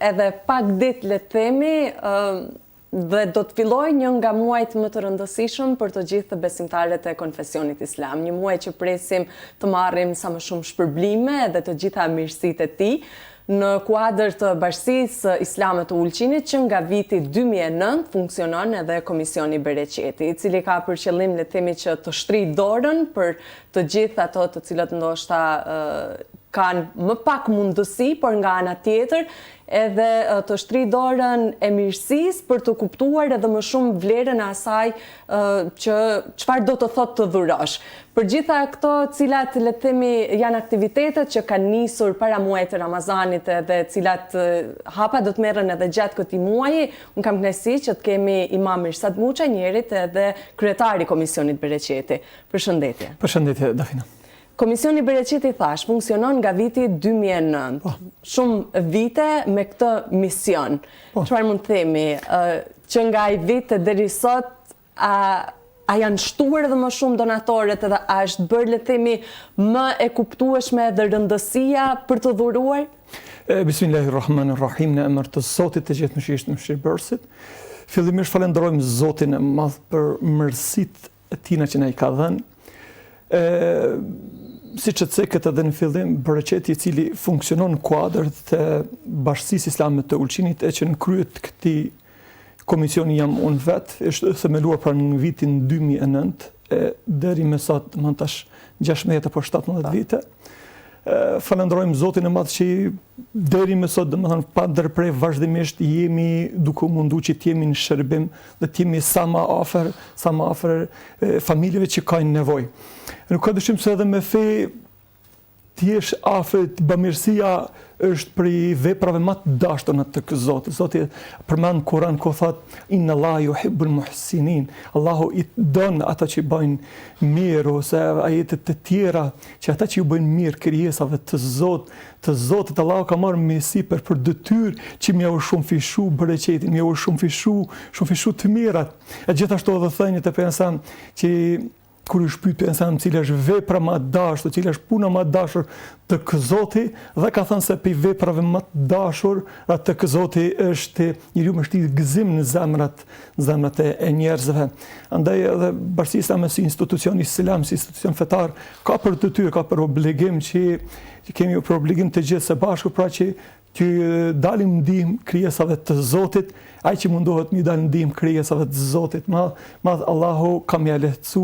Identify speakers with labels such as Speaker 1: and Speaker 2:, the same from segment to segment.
Speaker 1: edhe pak ditë le të themi, dhe do të filloj një nga muajt më të rëndësishëm për të gjithë besimtarët e konfesionit islam. Një muaj që presim të marrim sa më shumë shpërblime dhe të gjitha mirësitë e tij në kuadër të Bashkisë Islame të Ulqinit, që nga viti 2009 funksionon edhe Komisioni Bereqeti, i cili ka për qëllim le të themi që të shtrijë dorën për të gjithë ato të cilët ndoshta kanë më pak mundësi, por nga ana tjetër edhe të shtrijë dorën e mirësisë për të kuptuar edhe më shumë vlerën e asaj që çfarë do të thotë të dhurosh. Për gjitha këto cilat le të themi janë aktivitetet që kanë nisur para muajit të Ramazanit edhe cilat hapa do të merren edhe gjatë këtij muaji, unë kam kënaqësi që të kemi Imam Mirsad Muça, njerit edhe kryetari i Komisionit Bereqeti. Përshëndetje.
Speaker 2: Përshëndetje, Dafina.
Speaker 1: Komisioni Bereqeti thash funksionon nga viti 2009. Shumë vite me këtë mision. Çfarë mund të themi që nga ai vit deri sot a janë shtuar edhe më shumë donatorët edhe a është bërë le të themi më e kuptueshme dhe rëndësia për të dhuruar?
Speaker 2: Bismillahirrahmanirrahim, në emër të Zotit të gjithë mëshirshërësit. Fillimisht falenderojmë Zotin e Madh për mirësitë e tina që na i ka dhënë. Si që të cekët edhe në fillim, Bereqeti i cili funksionon në kuadër të Bashkisë Islame të Ulqinit, e që në kryet këti komisioni jam unë vetë, është themeluar pra në vitin 2009, deri me sot më tash 16 apo 17 vite. Falenderojmë Zotin e Madh që deri me sot, domethënë pa ndërprej vazhdimisht jemi duke mundu që të jemi në shërbim dhe të jemi sa më afër familjeve që kanë nevojë. Nuk ka dyshim se edhe me fe të jesh afër, bamirësia është prej veprave më të dashura të Zotit. Zoti përmend në Kur'an ku thotë inna Allaha yuhibbul muhsinin. Allahu i don ata që bëjnë mirë, ose ajetet të tjera që ata që ju bëjnë mirë krijesave të Zotit, Allahu ka marrë me sipër për detyrë që më u shumë fishu Bereqetin, më u shumë fishu të mirat. E gjithashtu edhe thënjët e pejgamberit që kur i shpyet pejgamberi cila është vepra më e dashur, cila është puna më e dashur tek Zoti, dhe ka thënë se për veprave më të dashur tek Zoti është njeriu me shtit gëzim në zemrat e njerëzve. Andaj edhe Bashkia Islame si institucion islam, si institucion fetar, ka për detyrë, ka për obligim që kemi për obligim të gjithë së bashku, pra që dalim ndihmë krijesave të Zotit, ai që mundohet mi dalim ndihmë krijesave të Zotit. Madh Allahu ka më lehtësu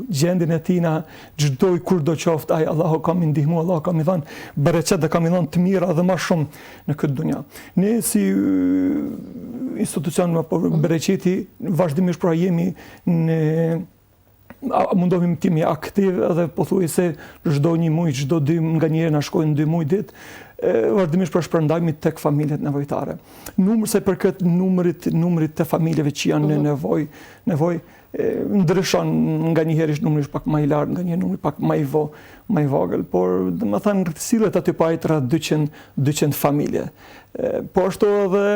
Speaker 2: gjendjen e tina, çdo kur do qoftë ai Allahu ka më ndihmu, Allahu ka më dhënë bereqet dhe ka më dhënë të mira dhe më shumë në këtë dunja. Ne si institucion apo Bereqeti vazhdimisht pra jemi në mundohemi të jemi aktiv edhe pothuajse çdo një muaj, çdo dy nga njëherë na shkojnë 2 muaj ditë, vazhdimisht për shpërndajmi tek familjet nevojtare. Sa i përket numrit të familjeve që janë në nevojë, ndryshon, nga njëherë është numri pak më i lartë, nga njëherë numri pak më i vogël, por domethënë sillet aty pa itra 200 familje. Po ashtu edhe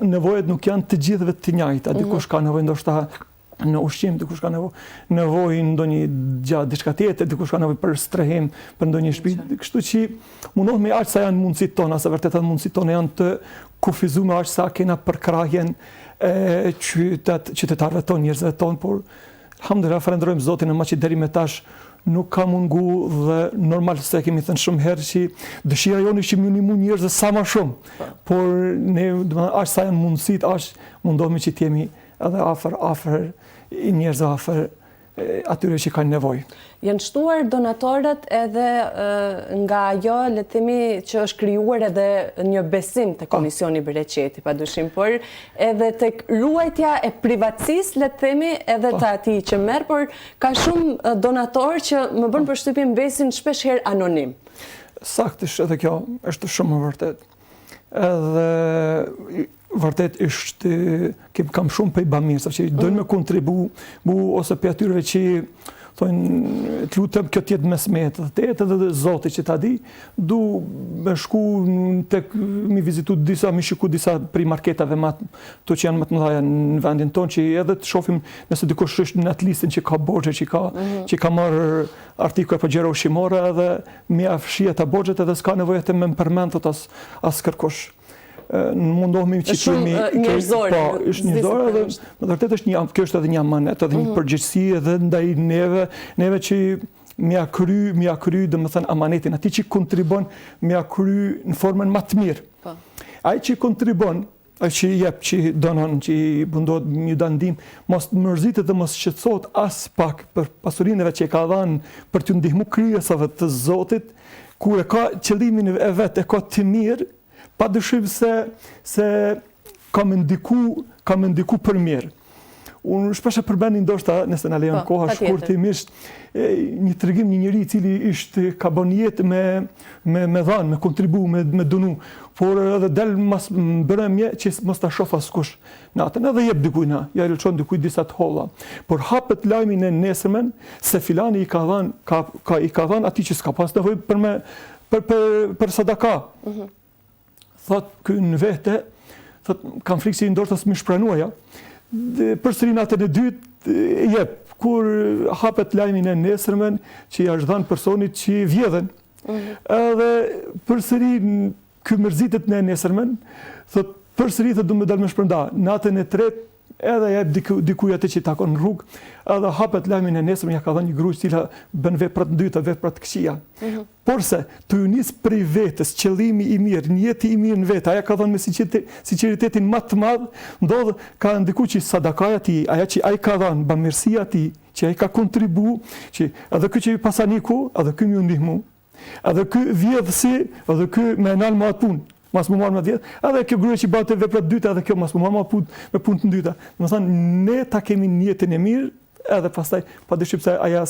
Speaker 2: nevojat nuk janë të gjithëve të njëjta, dikush ka nevojë ndoshta në ushqim, dikush ka nevojë ndonjë gjatë diçka tjetër, dikush ka nevojë për strehim, për ndonjë shtëpi. Kështu që mundohemi aq sa janë mundësitë tona, se vërtet mundësitë tona janë të kufizuara aq sa kena për krahjen e qytetarëve tonë, njerëzve tonë, por alhamdulillah falenderojmë Zotin e Madh që deri më tash nuk ka mungu, dhe normal se kemi thënë shumë herë që dëshira jonë është që më ndihmu njerëz sa më shumë, por ne aq sa janë mundësitë, aq mundohemi që të jemi edhe afër njerëzve, afër atyre që kanë nevojë.
Speaker 1: Janë shtuar donatorët edhe nga ajo, le të themi, që është krijuar edhe një besim te Komisioni Bereqeti, padyshim, por edhe tek ruajtja e privatësisë, le të themi, edhe të atij që merr, por ka shumë donatorë që më bën përshtypjen besin shpesh herë anonim.
Speaker 2: Saktisht, edhe kjo është shumë e vërtetë. Edhe vërtet është kam shumë për i bamirë, që dojnë me kontribu ose për atyre që thonë të lutem kjo tjetë mesmet, dhe edhe Zoti që ta di, du me shku tek mi vizitu disa, mi shiku disa pri marketave to që janë më të mëdhaja në vendin tonë, që edhe të shofim nëse dikush është në atë listën që ka borxhe, që ka marrë artikuj apo gjëra ushqimore, edhe mi afshia ta borxhet edhe s'ka nevojë të më përmend as kërkush. mundohemi që
Speaker 1: shumë njerëzore.
Speaker 2: Po, është njerëzore dhe me vërtet kjo është edhe një amanet, edhe një përgjegjësi edhe ndaj neve që mja kry domethënë amanetin, atij që kontribon mja kry në formën më të mirë. Ai që kontribon, ai që jep, që donon, që mundohet një dandim, mos mërzitet dhe mos shqetësohet as pak për pasurinëve që e ka dhënë për t'u ndihmu krijesave të Zotit, kur e ka qëllimin e vet, e ka të mirë, padyshim se ka më ndiku për mirë. Unë shpesh e përmend ndoshta nëse na lejon koha shkurtimisht një tregim një njeri i cili ka bën jetë me dhanë, me kontribu, me donu, por edhe del mas mbrëmje që mos ta shoh askush natën, edhe jep dikujt na, ja lëshon dikujt disa të holla. Por hapet lajmin e nesërmen se filani i ka dhënë atij që s'ka pas nevojë për sadaka. Thot ky në vete, thot kam frikë se ndoshta s'më shpranuaja. Përsëri natën e dytë jep, kur hapet lajmin e nesërmen që ja është dhënë personit që vjedhen. Edhe përsëri ky mërzitet në nesërmen, thot përsëri thot do më dal më shpërnda. Natën e tretë edhe jep dikuj atë që takon në rrugë, edhe hapet lajmin e nesërmen, ja ka dhënë një gruaj e cila bën vepra të dyta, vepra të këqija. Porse të ju nis prej vetes, qëllimi i mirë, njeti i mirë në vetë, aja ka dhënë me sinqeritetin më të madh, ndodh ka ndikuar që sadakaja ti, aja që ai ka dhënë, bamirësia ti, që ai ka kontribu, që edhe ky që i pasaniku, edhe ky më ndihmu, edhe ky vjedhsi, edhe ky më nal më atë punë. Mas më marrë më djetë, edhe kjo gruaj që bate vepra të dyta, edhe kjo mas më marrë me punë të dyta. Domethënë, ne ta kemi njëtin e mirë, edhe pastaj padyshim se aja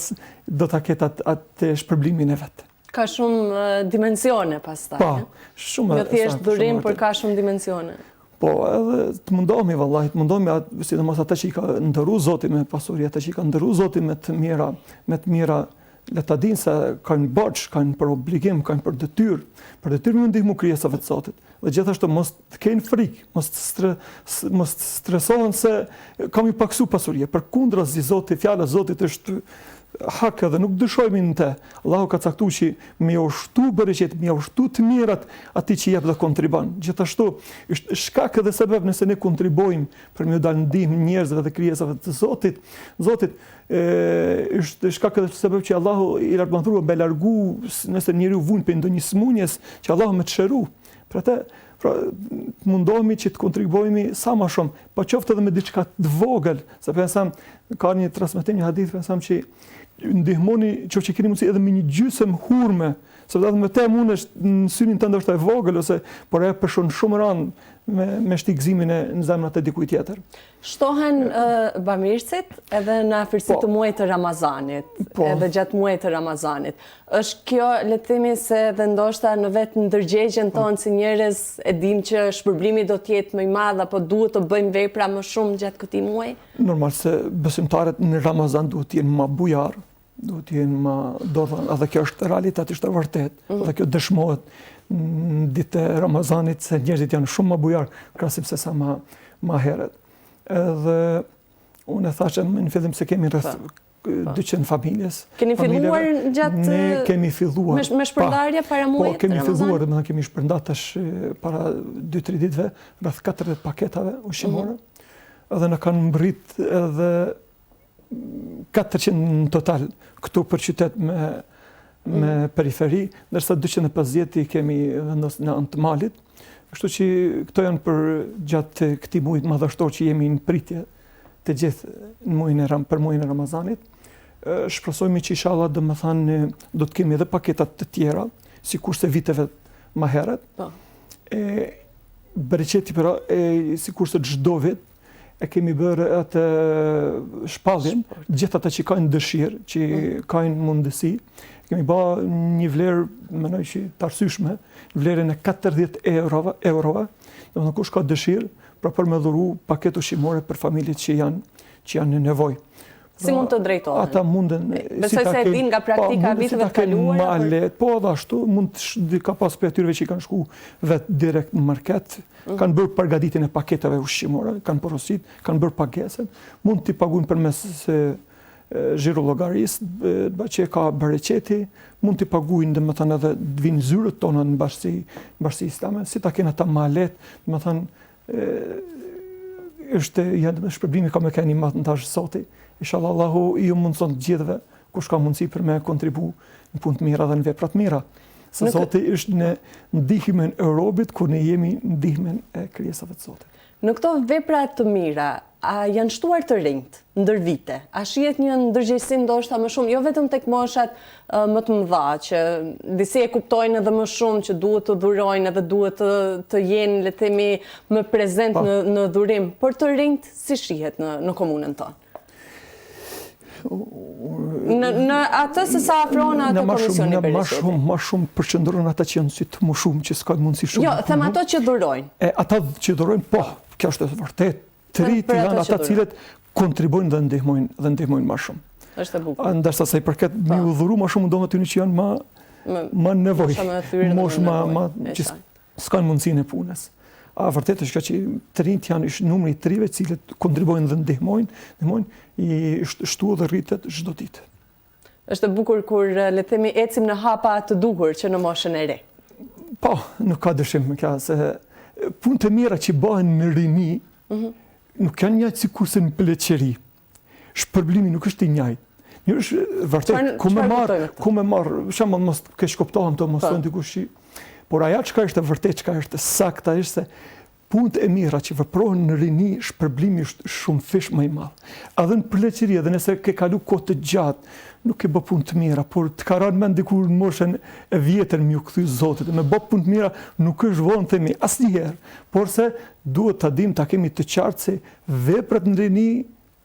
Speaker 2: do ta ketë atë shpërblimin e vet.
Speaker 1: Ka shumë dimensione pastaj.
Speaker 2: Po, shumë.
Speaker 1: Jo thjesht durim, por ka shumë dimensione.
Speaker 2: Po, edhe të mundohemi vallahi, të mundohemi sidomos ata që i ka ndëruar Zoti me pasuri, ata që i ka ndëruar Zoti me të mira, le ta dinë se kanë borxh, kanë për obligim, kanë për detyrë me ndihmu krijesave të Zotit. Dhe gjithashtu mos të kenë frikë, mos stresohen se kam i paksu pasurie. Përkundrazi Zoti, fjala e Zotit është hak edhe nuk dyshojmë në te. Allahu ka caktuar që me ushtu bereqet, me ushtu të mirat atij që jep dhe kontribon. Gjithashtu është shkak edhe sebeb nëse ne kontribojmë për me dalë ndihmë njerëzve dhe krijesave të Zotit. Është shkak edhe sebeb që Allahu i lartëmëruar me largu nëse njeriu vun për ndonjë smundjes që Allahu më të shëru. Pra mundohemi që të kontribojmë sa më shumë, po qoftë edhe me diçka të vogël, se pensam ka një transmetim, një hadith, pensam që ndihmoni qoftë që keni mundësi edhe me një gjysmë hurme, sepse edhe me te mundesh në synin tënd është e vogël ose por e përshon shumë rënd me shtikëzimin në zemrat e dikujt tjetër.
Speaker 1: Shtohen bamirësit edhe në afërsi të muajit të Ramazanit, edhe gjatë muajit të Ramazanit. Është kjo, le të themi se dhe ndoshta në vetë ndërgjegjen tonë si njerëz e dim që shpërblimi do të jetë më i madh apo duhet të bëjmë vepra më shumë gjatë këtij muaji? Normal
Speaker 2: se besimtarët në Ramazan duhet të jenë më bujar, duhet të jenë më dorë, edhe kjo është realitet, është e vërtet, edhe kjo dëshmohet në ditë e Ramazanit se njerëzit janë shumë më bujar krahasim se sa më herët. Edhe unë e thashë në fillim se kemi rreth 200 familjes.
Speaker 1: Keni filluar gjatë
Speaker 2: ne kemi filluar
Speaker 1: me shpërndarje para muajit të Ramazanit?
Speaker 2: Po, kemi filluar, dhe kemi shpërndar tash para 2-3 ditëve rreth 40 paketave ushqimore. Edhe na kanë mbrit edhe 400 në total këtu për qytet me periferi, ndërsa 250 i kemi vendosur në anë të malit. Kështu që këto janë për gjatë këtij muaji madhështor që jemi në pritje të gjithë për muajin e Ramazanit. Shpresojmë që inshallah domethënë do të kemi edhe paketat të tjera, sikurse viteve më herët. Bereqeti pra sikurse çdo vit e kemi bërë atë shpalljen, gjithë ata që kanë dëshirë, që kanë mundësi, kemi bërë një vlerë, mendoj që të arsyeshme, vlerën e 40 eurove, domethënë kush ka dëshirë, për me dhuru paketë ushqimore për familjet që janë në nevojë.
Speaker 1: Si mund të drejtohen?
Speaker 2: Ata munden...
Speaker 1: Besoj se e din nga praktika viteve të kaluara.
Speaker 2: Po edhe ashtu, ka pas për atyre që kanë shku vetë direkt në market, kanë bërë përgatitjen e paketave ushqimore, kanë porosit, kanë bërë pagesën, mund t'i paguajnë përmes zhiro llogarisë, që ka bereqeti, mund të paguajnë domethënë edhe të vinë zyrët tona në bashkësi islame, si ta kenë ata malet, domethënë janë shpërblimi ka me keni matë në tash soti. Inshallah Allahu ju mundson të gjithëve kush ka mundësi për me kontribu në punë të mira dhe në vepra të mira. Se Zoti është në ndihmën e robit, kur ne jemi në ndihmën e krijesave të Zotit.
Speaker 1: Në këto vepra të mira, a janë shtuar të rinjt ndër vite? A shihet një ndërgjegjësim ndoshta më shumë, jo vetëm tek moshat më të mëdha, që disi e kuptojnë edhe më shumë që duhet të dhurojnë edhe duhet të jenë, le të themi, më prezent në dhurim, por të rinjt si shihet në komunën tonë? Në atë se sa afrohen ato komisioni bereqeti.
Speaker 2: Ma shumë përqendrohen ata që janë sy të më shumë, që s'ka mundësi shumë.
Speaker 1: Jo, them ato që dhurojnë.
Speaker 2: Ata që dhurojnë, po, kjo është vërtet. Të rinjt janë ata cilët kontribojnë dhe ndihmojnë ma shumë.
Speaker 1: Është e bukur.
Speaker 2: Ndërsa sa i përket me u dhuru ma shumë ndonë aty që janë ma nevojë. Që s'kan mundësinë e punës. Vërtet është që të rinjt janë numri i trive cilët kontribojnë dhe ndihmojnë, i shtuar dhe rritet çdo ditë.
Speaker 1: Është e bukur kur le të themi ecim në hapa të duhur që në moshën e re.
Speaker 2: Po, nuk ka dyshim ka se punë të mira që bëhen në rini nuk janë njëjtë sikurse në pleqëri. Shpërblimi nuk është i njëjtë. Një është vërtet ku me marr, shembull mos keq kuptohem të mos thonë dikush. Por ajo çka është e vërtet, çka është saktë është se punët e mira që veprohen në rini, shpërblimi është shumë fish më i madh. Edhe në pleqëri, edhe nëse ke kalu kohë të gjatë, nuk e bë punë të mira, por të ka rënë mend dikur në moshën e vjetër më u kthy Zotit. Me bë punë të mira nuk është vonë themi asnjëherë, por se duhet ta dim, ta kemi të qartë se veprat në rini,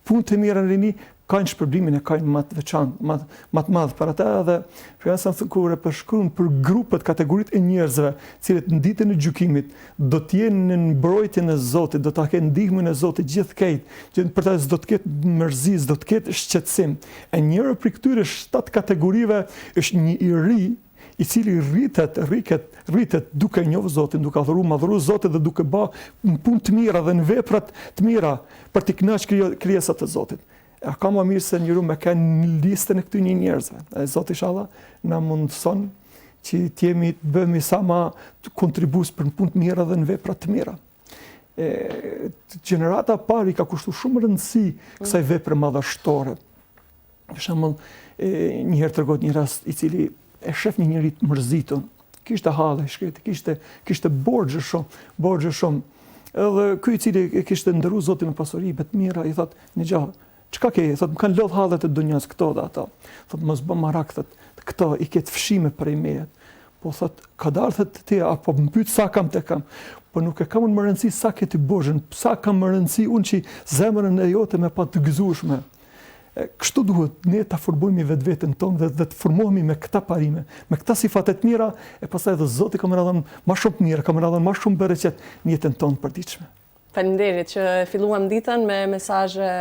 Speaker 2: punët e mira në rini kanë shpërblimin e kanë më të veçantë, më të madh për ata edhe kur e përshkruan për grupet, kategoritë e njerëzve, cilët në ditën e gjykimit do të jenë në mbrojtjen e Zotit, do ta kenë ndihmën e Zotit gjithkejt, që për ta do të ketë mërzi, do të ketë shqetësim. E njëra prej këtyre 7 kategorive është një i ri, i cili rritet duke njohur Zotin, duke madhuru Zotin dhe duke bërë punë të mira dhe në veprat të mira për të kënaqur krijesat e Zotit. Ka më mirë se njëru me kanë në listën e këtyre njerëzve. Zoti inshallah na mundson që të bëhemi sa më kontribues për punë të mira dhe në vepra të mira. Gjenerata e parë ka kushtuar shumë rëndësi kësaj vepre madhështore. Për shembull, një herë tregohet një rast i cili e shef një njerëz të mërzitur, kishte halle shkretë, kishte borxhe shumë. Edhe ky i cili e kishte ndëruar Zotin me pasuri të mira, i thotë, "Në gjallë, çka ke?" Thotë, "Më kanë lodh hallet e dunjas këto dhe ato." Thotë, "Mos bë marak, thotë, këto i ketë fshime prej meje." Po thotë, "Ka dalë thotë ti apo më pyet sa kam te kam." Po nuk e kam unë më rëndësi sa ke ti boxhën, sa kam më rëndësi unë që zemrën e jote me pa të gëzueshme. Kështu duhet ne ta formojmë vetveten tonë dhe të formohemi me këta parime, me këta sifate të mira, e pastaj edhe Zoti ka më dhënë më shumë të mira, ka më dhënë më shumë bereqet në jetën tonë përditshme.
Speaker 1: Faleminderit që filluam ditën me mesazhe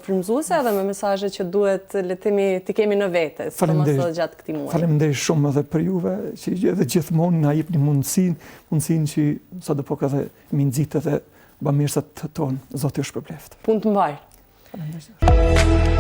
Speaker 1: frymëzuese dhe me mesazhe që duhet le të themi të kemi në vete, sidomos gjatë këtij muaji.
Speaker 2: Faleminderit shumë edhe për juve që edhe gjithmonë na jepni mundësinë që sadopo edhe mi nxitë edhe bamirësat tonë. Zoti ju shpërbleft.
Speaker 1: Punë të mbar.
Speaker 2: Faleminderit.